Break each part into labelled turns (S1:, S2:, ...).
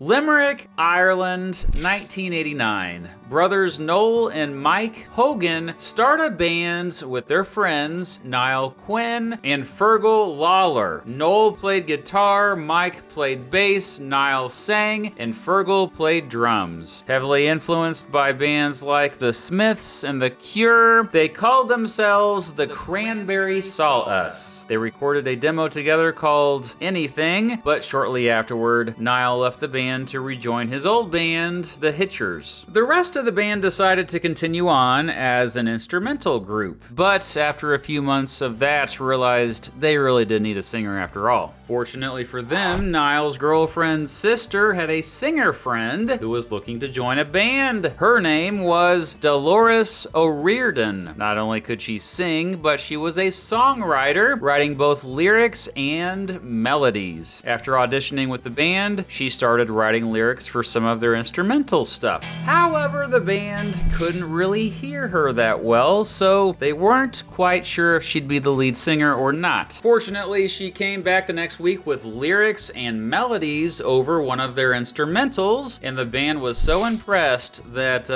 S1: Limerick, Ireland, 1989. Brothers Noel and Mike Hogan start a band with their friends Niall Quinn and Fergal Lawler. Noel played guitar, Mike played bass, Niall sang, and Fergal played drums. Heavily influenced by bands like The Smiths and The Cure, they called themselves the Cranberries Saw Us. They recorded a demo together called Anything, but shortly afterward, Niall left the band to rejoin his old band, the Hitchers. The rest of the band decided to continue on as an instrumental group, but after a few months of that, realized they really did need a singer after all. Fortunately for them, Niall's girlfriend's sister had a singer friend who was looking to join a band. Her name was Dolores O'Riordan. Not only could she sing, but she was a songwriter, writing both lyrics and melodies. After auditioning with the band, she started writing lyrics for some of their instrumental stuff. However, the band couldn't really hear her that well, so they weren't quite sure if she'd be the lead singer or not. Fortunately, she came back the next week with lyrics and melodies over one of their instrumentals, and the band was so impressed that,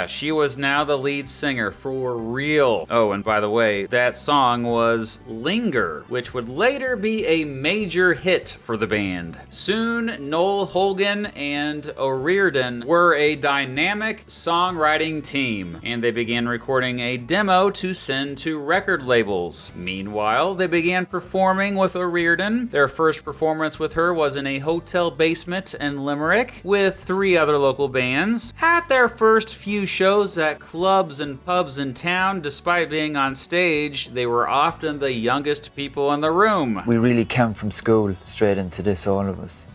S1: she was now the lead singer for real. Oh, and by the way, that song was Linger, which would later be a major hit for the band. Soon, Noel Hogan and O'Riordan were a dynamic songwriting team, and they began recording a demo to send to record labels. Meanwhile, they began performing with O'Riordan. Their first performance with her was in a hotel basement in Limerick with 3 other local bands. At their first few shows at clubs and pubs in town, despite being on stage, they were often the youngest people in the room.
S2: We really came from school straight into this, all of us.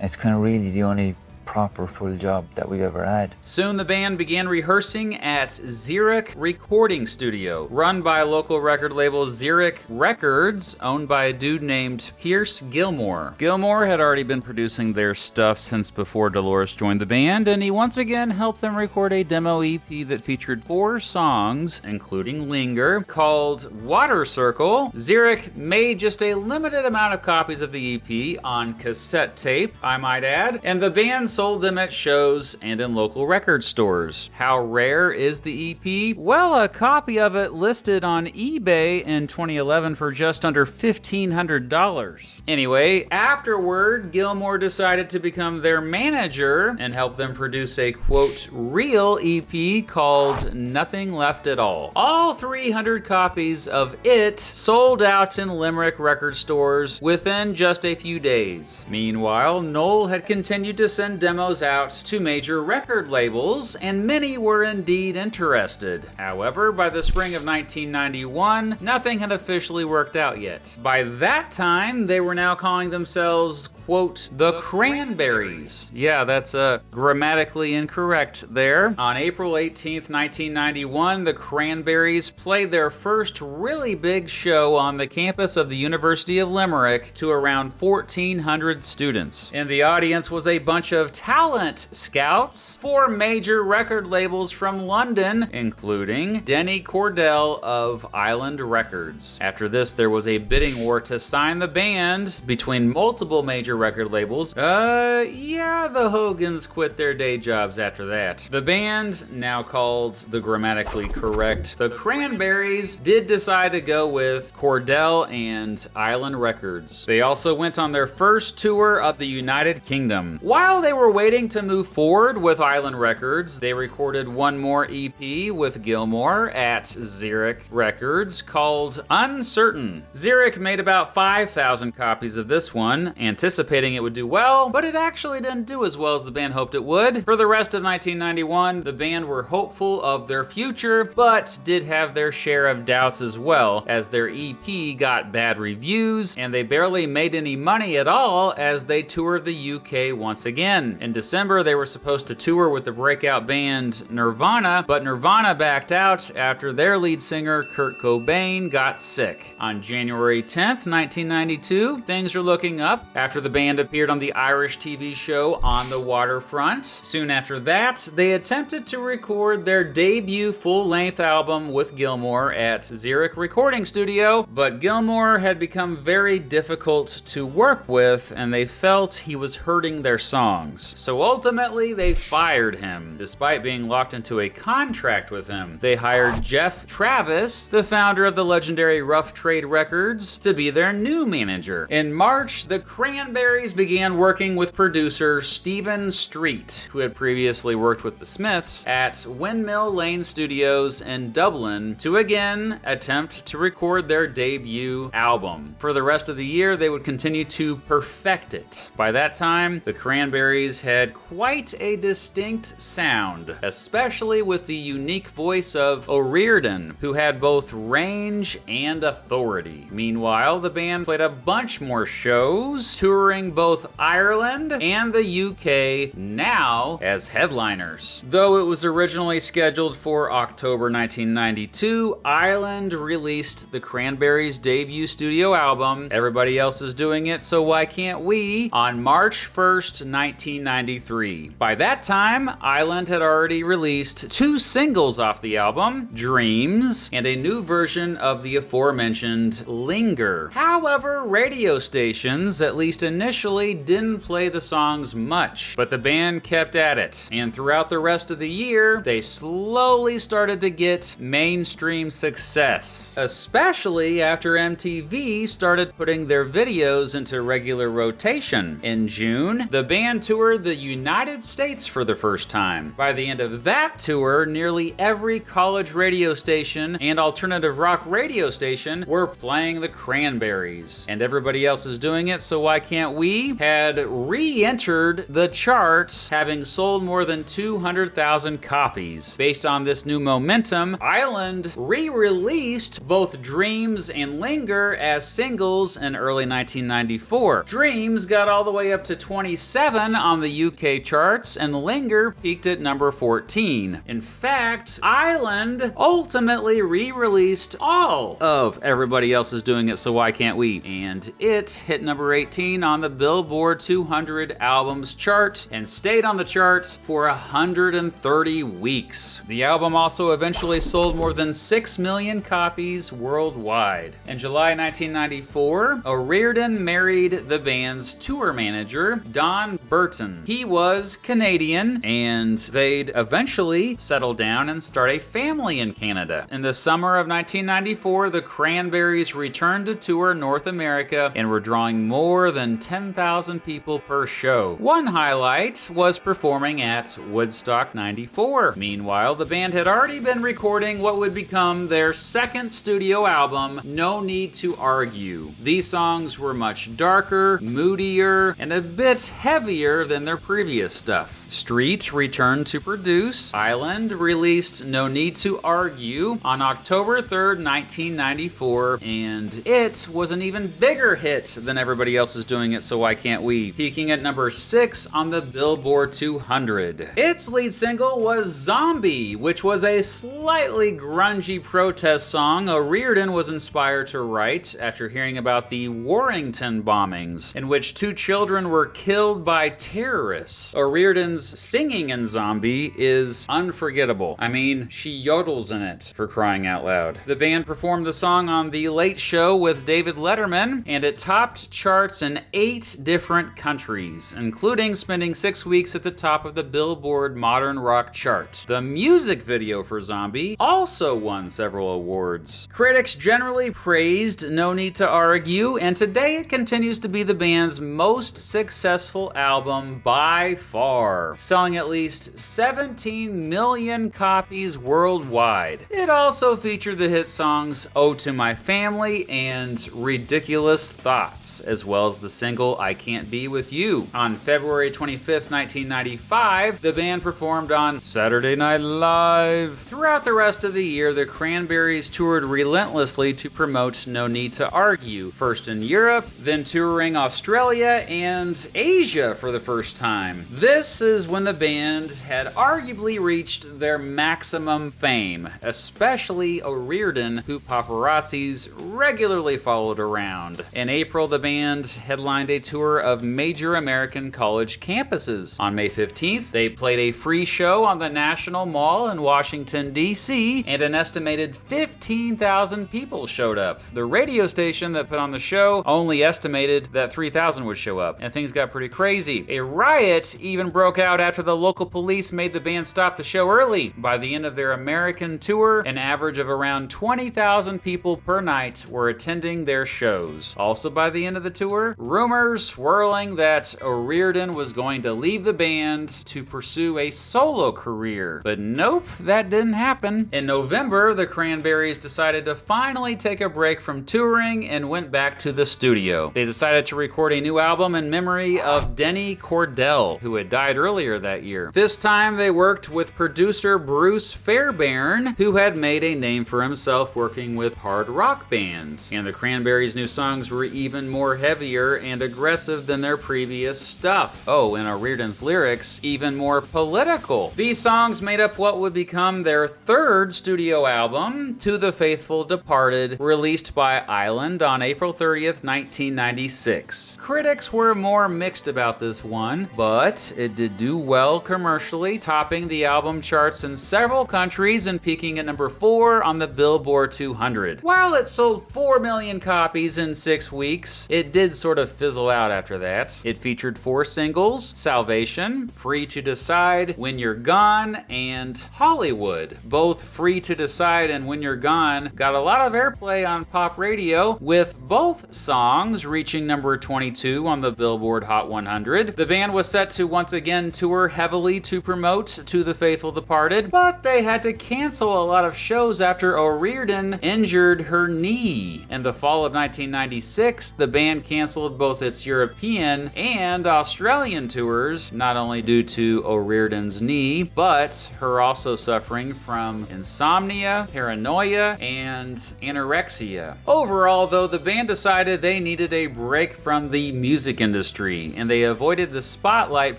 S2: It's kind of really the only proper full job that we ever had.
S1: Soon the band began rehearsing at Zurich Recording Studio, run by local record label Zurich Records, owned by a dude named Pierce Gilmore. Gilmore had already been producing their stuff since before Dolores joined the band, and he once again helped them record a demo EP that featured 4 songs, including Linger, called Water Circle. Zurich made just a limited amount of copies of the EP on cassette tape, I might add, and the band sold them at shows and in local record stores. How rare is the EP? Well, a copy of it listed on eBay in 2011 for just under $1,500. Anyway, afterward, Gilmore decided to become their manager and help them produce a, quote, real EP called Nothing Left at All. All 300 copies of it sold out in Limerick record stores within just a few days. Meanwhile, Noel had continued to send demos out to major record labels, and many were indeed interested. However, by the spring of 1991, nothing had officially worked out yet. By that time, they were now calling themselves, quote, the Cranberries. Yeah, that's grammatically incorrect there. On April 18th, 1991, the Cranberries played their first really big show on the campus of the University of Limerick to around 1,400 students. And the audience was a bunch of talent scouts for major record labels from London, including Denny Cordell of Island Records. After this, there was a bidding war to sign the band between multiple major record labels. The Hogans quit their day jobs after that. The band, now called the grammatically correct The Cranberries, did decide to go with Cordell and Island Records. They also went on their first tour of the United Kingdom. While they were waiting to move forward with Island Records, they recorded one more EP with Gilmore at Zurich Records called Uncertain. Zurich made about 5,000 copies of this one, anticipating it would do well, but it actually didn't do as well as the band hoped it would. For the rest of 1991, the band were hopeful of their future, but did have their share of doubts as well, as their EP got bad reviews, and they barely made any money at all as they toured the UK once again. In December, they were supposed to tour with the breakout band Nirvana, but Nirvana backed out after their lead singer, Kurt Cobain, got sick. On January 10th, 1992, things are looking up. After the the band appeared on the Irish TV show On the Waterfront. Soon after that, they attempted to record their debut full-length album with Gilmour at Zurich Recording Studio, but Gilmour had become very difficult to work with, and they felt he was hurting their songs. So ultimately, they fired him, despite being locked into a contract with him. They hired Jeff Travis, the founder of the legendary Rough Trade Records, to be their new manager. In March, the Cranberries began working with producer Stephen Street, who had previously worked with the Smiths, at Windmill Lane Studios in Dublin to again attempt to record their debut album. For the rest of the year, they would continue to perfect it. By that time, the Cranberries had quite a distinct sound, especially with the unique voice of O'Riordan, who had both range and authority. Meanwhile, the band played a bunch more shows, touring both Ireland and the UK, now as headliners. Though it was originally scheduled for October 1992, Ireland released the Cranberries' debut studio album, Everybody Else Is Doing It, So Why Can't We, on March 1st, 1993. By that time, Ireland had already released 2 singles off the album, Dreams, and a new version of the aforementioned Linger. However, radio stations, at least initially, didn't play the songs much, but the band kept at it, and throughout the rest of the year, they slowly started to get mainstream success, especially after MTV started putting their videos into regular rotation. In June, the band toured the United States for the first time. By the end of that tour, nearly every college radio station and alternative rock radio station were playing the Cranberries, and Everybody Else Is Doing It, So Why Can't We had re-entered the charts, having sold more than 200,000 copies. Based on this new momentum, Ireland re-released both Dreams and Linger as singles in early 1994. Dreams got all the way up to 27 on the UK charts, and Linger peaked at number 14. In fact, Ireland ultimately re-released all of Everybody Else Is Doing It, So Why Can't We, and it hit number 18 on the Billboard 200 albums chart and stayed on the chart for 130 weeks. The album also eventually sold more than 6 million copies worldwide. In July 1994, O'Riordan married the band's tour manager, Don Burton. He was Canadian, and they'd eventually settle down and start a family in Canada. In the summer of 1994, the Cranberries returned to tour North America and were drawing more than 10,000 people per show. One highlight was performing at Woodstock 94. Meanwhile, the band had already been recording what would become their second studio album, No Need to Argue. These songs were much darker, moodier, and a bit heavier than their previous stuff. Street returned to produce. Ireland released No Need to Argue on October 3rd, 1994, and it was an even bigger hit than Everybody Else Is Doing It, So Why Can't We, peaking at number 6 on the Billboard 200. Its lead single was Zombie, which was a slightly grungy protest song O'Riordan was inspired to write after hearing about the Warrington bombings, in which 2 children were killed by terrorists. O'Riordan's singing in Zombie is unforgettable. I mean, she yodels in it, for crying out loud. The band performed the song on The Late Show with David Letterman, and it topped charts in 8 different countries, including spending 6 weeks at the top of the Billboard Modern Rock chart. The music video for Zombie also won several awards. Critics generally praised No Need to Argue, and today it continues to be the band's most successful album by far, selling at least 17 million copies worldwide. It also featured the hit songs Oh to My Family and Ridiculous Thoughts, as well as the single I Can't Be With You. On February 25th, 1995, the band performed on Saturday Night Live. Throughout the rest of the year, the Cranberries toured relentlessly to promote No Need to Argue, first in Europe, then touring Australia and Asia for the first time. This is when the band had arguably reached their maximum fame, especially O'Riordan, who paparazzis regularly followed around. In April, the band headlined headlined a tour of major American college campuses. On May 15th, they played a free show on the National Mall in Washington, D.C., and an estimated 15,000 people showed up. The radio station that put on the show only estimated that 3,000 would show up, and things got pretty crazy. A riot even broke out after the local police made the band stop the show early. By the end of their American tour, an average of around 20,000 people per night were attending their shows. Also by the end of the tour, rumors swirling that O'Riordan was going to leave the band to pursue a solo career. But nope, that didn't happen. In November, the Cranberries decided to finally take a break from touring and went back to the studio. They decided to record a new album in memory of Denny Cordell, who had died earlier that year. This time they worked with producer Bruce Fairbairn, who had made a name for himself working with hard rock bands. And the Cranberries' new songs were even more heavier and aggressive than their previous stuff. Oh, and O'Riordan's lyrics, even more political. These songs made up what would become their third studio album, To the Faithful Departed, released by Island on April 30th, 1996. Critics were more mixed about this one, but it did do well commercially, topping the album charts in several countries and peaking at number 4 on the Billboard 200. While it sold 4 million copies in 6 weeks, it did sort of fizzle out after that. It featured 4 singles: Salvation, Free to Decide, When You're Gone, and Hollywood. Both Free to Decide and When You're Gone got a lot of airplay on pop radio, with both songs reaching number 22 on the Billboard Hot 100. The band was set to once again tour heavily to promote To the Faithful Departed, but they had to cancel a lot of shows after O'Riordan injured her knee. In the fall of 1996, the band canceled both its European and Australian tours, not only due to O'Riordan's knee, but her also suffering from insomnia, paranoia, and anorexia. Overall, though, the band decided they needed a break from the music industry, and they avoided the spotlight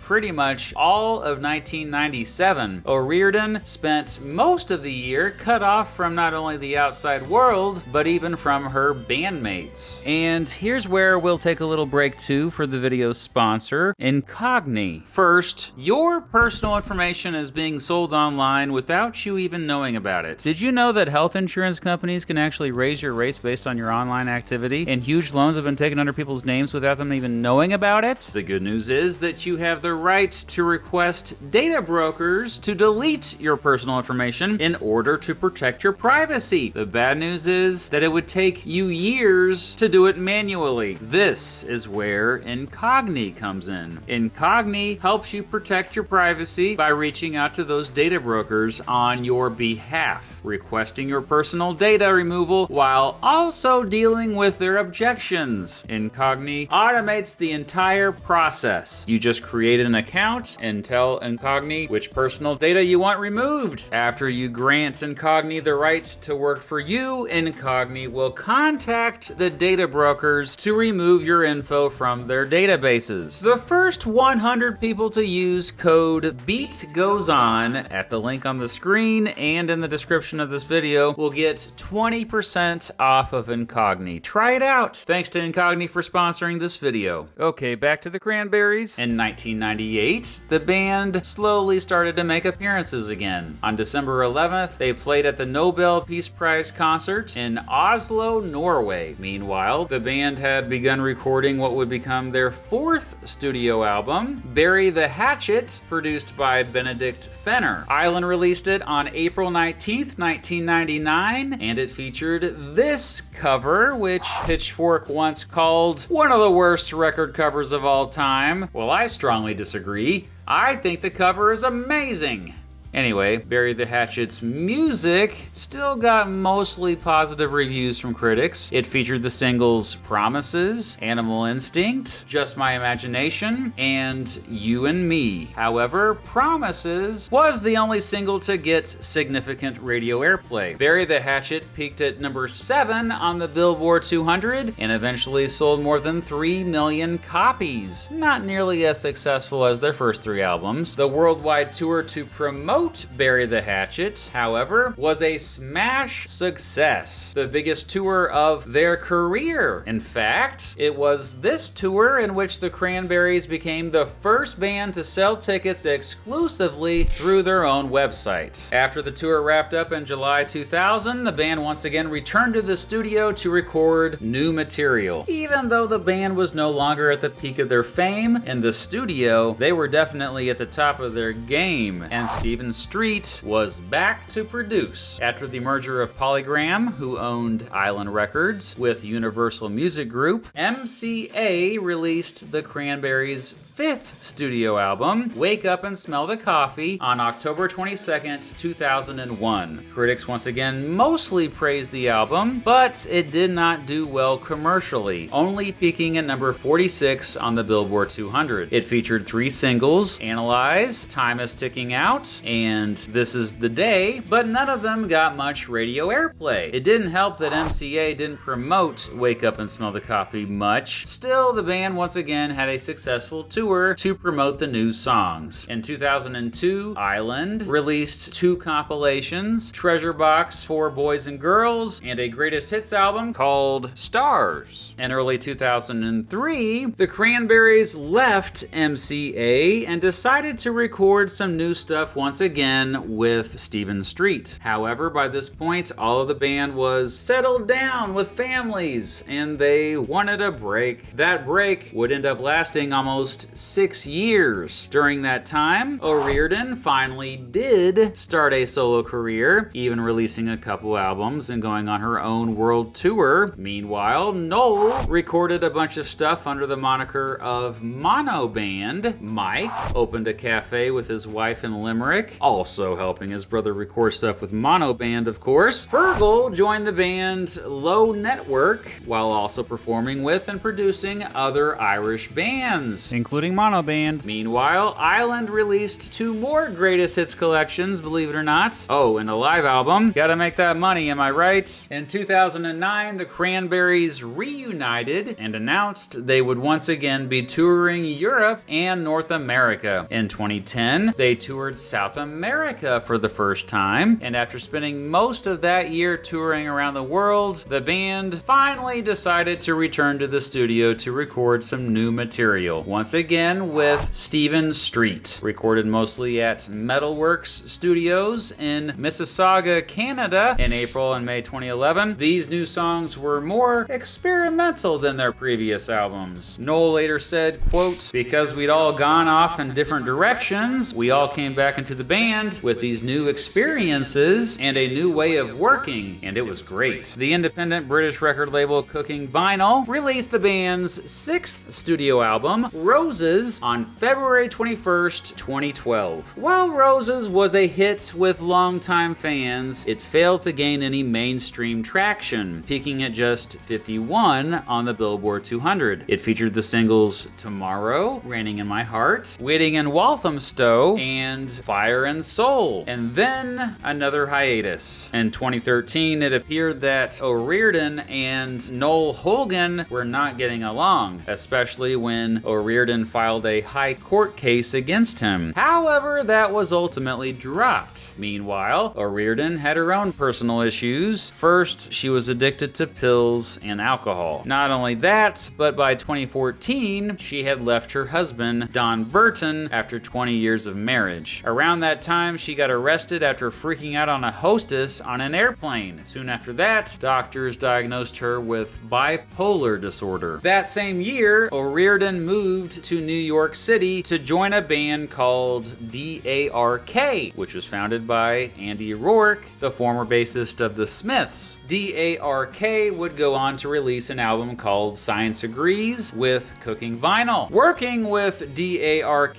S1: pretty much all of 1997. O'Riordan spent most of the year cut off from not only the outside world, but even from her bandmates. And here's where we'll take a little break too for the video's sponsor, Incogni. First, your personal information is being sold online without you even knowing about it. Did you know that health insurance companies can actually raise your rates based on your online activity, and huge loans have been taken under people's names without them even knowing about it? The good news is that you have the right to request data brokers to delete your personal information in order to protect your privacy. The bad news is that it would take you years to do it manually. This is where Incogni comes in. Incogni helps you protect your privacy by reaching out to those data brokers on your behalf, requesting your personal data removal while also dealing with their objections. Incogni automates the entire process. You just create an account and tell Incogni which personal data you want removed. After you grant Incogni the right to work for you, Incogni will contact the data brokers to remove your info from their databases. The first 100 people to use code BEATGOESON at the link on the screen and in the description of this video will get 20% off of Incogni. Try it out. Thanks to Incogni for sponsoring this video. Okay, back to the Cranberries. In 1998, the band slowly started to make appearances again. On December 11th, they played at the Nobel Peace Prize concert in Oslo, Norway. Meanwhile, the band had begun recording what would become their 4th studio album, Bury the Hatchet, produced by Benedict Fenner. Island released it on April 19th, 1999, and it featured this cover, which Pitchfork once called one of the worst record covers of all time. Well, I strongly disagree. I think the cover is amazing. Anyway, Bury the Hatchet's music still got mostly positive reviews from critics. It featured the singles Promises, Animal Instinct, Just My Imagination, and You and Me. However, Promises was the only single to get significant radio airplay. Bury the Hatchet peaked at number 7 on the Billboard 200 and eventually sold more than 3 million copies. Not nearly as successful as their first 3 albums. The worldwide tour to promote promote Bury the Hatchet, however, was a smash success. The biggest tour of their career. In fact, it was this tour in which the Cranberries became the first band to sell tickets exclusively through their own website. After the tour wrapped up in July 2000, the band once again returned to the studio to record new material. Even though the band was no longer at the peak of their fame, in the studio, they were definitely at the top of their game, and Stephen Street was back to produce. After the merger of Polygram, who owned Island Records, with Universal Music Group, MCA released the Cranberries' fifth studio album, Wake Up and Smell the Coffee, on October 22nd, 2001. Critics once again mostly praised the album, but it did not do well commercially, only peaking at number 46 on the Billboard 200. It featured 3 singles, Analyze, Time is Ticking Out, and This Is the Day, but none of them got much radio airplay. It didn't help that MCA didn't promote Wake Up and Smell the Coffee much. Still, the band once again had a successful tour to promote the new songs. In 2002, Island released 2 compilations, Treasure Box for Boys and Girls, and a greatest hits album called Stars. In early 2003, the Cranberries left MCA and decided to record some new stuff once again with Stephen Street. However, by this point, all of the band was settled down with families, and they wanted a break. That break would end up lasting almost 6 years. During that time, O'Riordan finally did start a solo career, even releasing a couple albums and going on her own world tour. Meanwhile, Noel recorded a bunch of stuff under the moniker of Mono Band. Mike opened a cafe with his wife in Limerick, also helping his brother record stuff with Mono Band, of course. Fergal joined the band Low Network, while also performing with and producing other Irish bands, including Mono Band. Meanwhile, Island released 2 more greatest hits collections, believe it or not. Oh, and a live album. Gotta make that money, am I right? In 2009, the Cranberries reunited and announced they would once again be touring Europe and North America. In 2010, they toured South America for the first time, and after spending most of that year touring around the world, the band finally decided to return to the studio to record some new material. Once again, with Stephen Street. Recorded mostly at Metalworks Studios in Mississauga, Canada in April and May 2011. These new songs were more experimental than their previous albums. Noel later said, quote, "Because we'd all gone off in different directions, we all came back into the band with these new experiences and a new way of working, and it was great." The independent British record label Cooking Vinyl released the band's 6th studio album, Roses, on February 21st, 2012. While Roses was a hit with longtime fans, it failed to gain any mainstream traction, peaking at just 51 on the Billboard 200. It featured the singles Tomorrow, Raining in My Heart, Waiting in Walthamstow, and Fire and Soul, and then another hiatus. In 2013, it appeared that O'Riordan and Noel Hogan were not getting along, especially when O'Riordan filed a high court case against him. However, that was ultimately dropped. Meanwhile, O'Riordan had her own personal issues. First, she was addicted to pills and alcohol. Not only that, but by 2014, she had left her husband, Don Burton, after 20 years of marriage. Around that time, she got arrested after freaking out on a hostess on an airplane. Soon after that, doctors diagnosed her with bipolar disorder. That same year, O'Riordan moved to New York City to join a band called DARK, which was founded by Andy Rourke, the former bassist of the Smiths. DARK would go on to release an album called Science Agrees with Cooking Vinyl. Working with DARK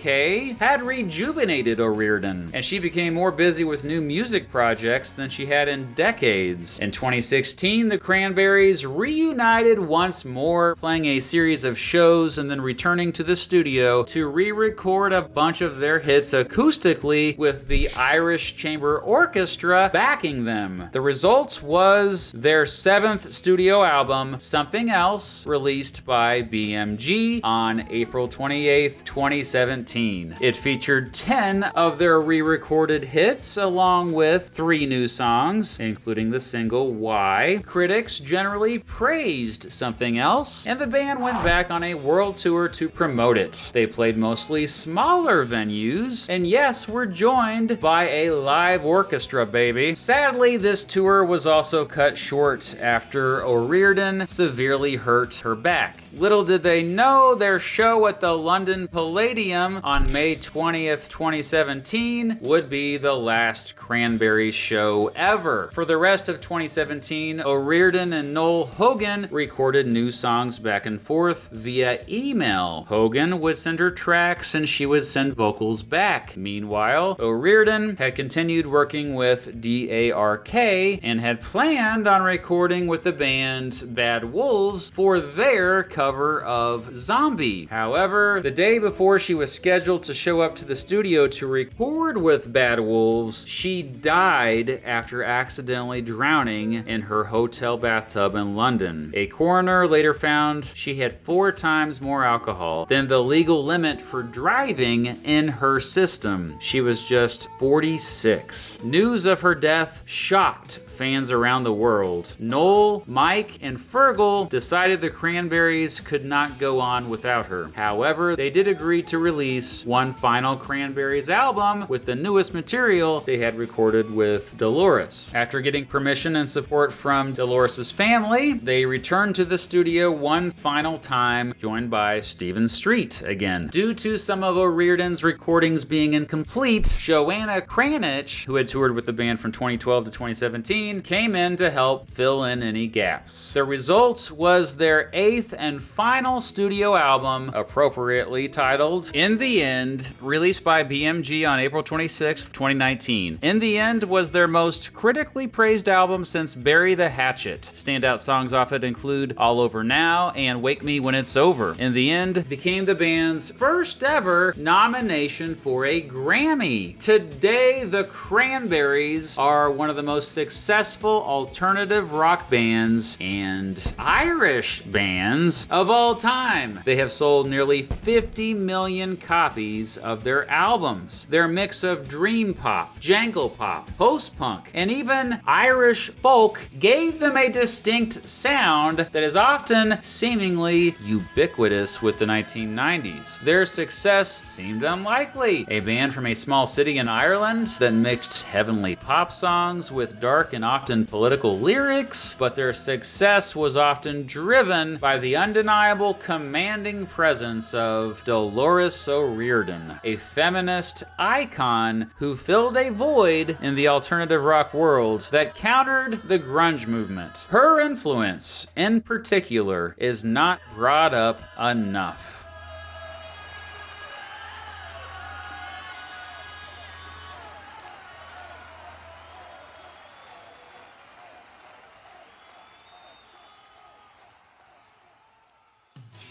S1: had rejuvenated O'Riordan, and she became more busy with new music projects than she had in decades. In 2016, the Cranberries reunited once more, playing a series of shows and then returning to the studio to re-record a bunch of their hits acoustically with the Irish Chamber Orchestra backing them. The result was their 7th studio album, Something Else, released by BMG on April 28th, 2017. It featured 10 of their re-recorded hits along with 3 new songs, including the single Why. Critics generally praised Something Else, and the band went back on a world tour to promote it. They played mostly smaller venues, and yes, were joined by a live orchestra, baby. Sadly, this tour was also cut short after O'Riordan severely hurt her back. Little did they know their show at the London Palladium on May 20th, 2017 would be the last Cranberries show ever. For the rest of 2017, O'Riordan and Noel Hogan recorded new songs back and forth via email. Hogan would send her tracks and she would send vocals back. Meanwhile, O'Riordan had continued working with DARK and had planned on recording with the band Bad Wolves for their cover of Zombie. However, the day before she was scheduled to show up to the studio to record with Bad Wolves, she died after accidentally drowning in her hotel bathtub in London. A coroner later found she had 4 times more alcohol than the legal limit for driving in her system. She was just 46. News of her death shocked fans around the world. Noel, Mike, and Fergal decided the Cranberries could not go on without her. However, they did agree to release one final Cranberries album with the newest material they had recorded with Dolores. After getting permission and support from Dolores' family, they returned to the studio one final time, joined by Stephen Street again. Due to some of O'Riordan's recordings being incomplete, Joanna Kranich, who had toured with the band from 2012 to 2017, came in to help fill in any gaps. The result was their 8th and final studio album, appropriately titled In the End, released by BMG on April 26th, 2019. In the End was their most critically praised album since Bury the Hatchet. Standout songs off it include All Over Now and Wake Me When It's Over. In the End became the band's first ever nomination for a Grammy. Today, the Cranberries are one of the most successful alternative rock bands and Irish bands of all time. They have sold nearly 50 million copies of their albums. Their mix of dream pop, jangle pop, post-punk, and even Irish folk gave them a distinct sound that is often seemingly ubiquitous with the 1990s. Their success seemed unlikely. A band from a small city in Ireland that mixed heavenly pop songs with dark and often political lyrics, but their success was often driven by the undeniable commanding presence of Dolores O'Riordan, a feminist icon who filled a void in the alternative rock world that countered the grunge movement. Her influence, in particular, is not brought up enough.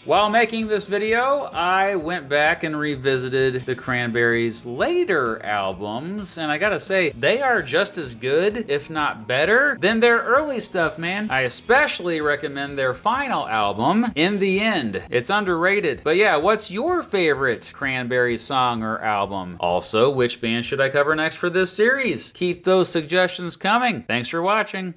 S1: While making this video, I went back and revisited the Cranberries' later albums, and I gotta say, they are just as good, if not better, than their early stuff, man. I especially recommend their final album, In the End. It's underrated. But yeah, what's your favorite Cranberries song or album? Also, which band should I cover next for this series? Keep those suggestions coming. Thanks for watching.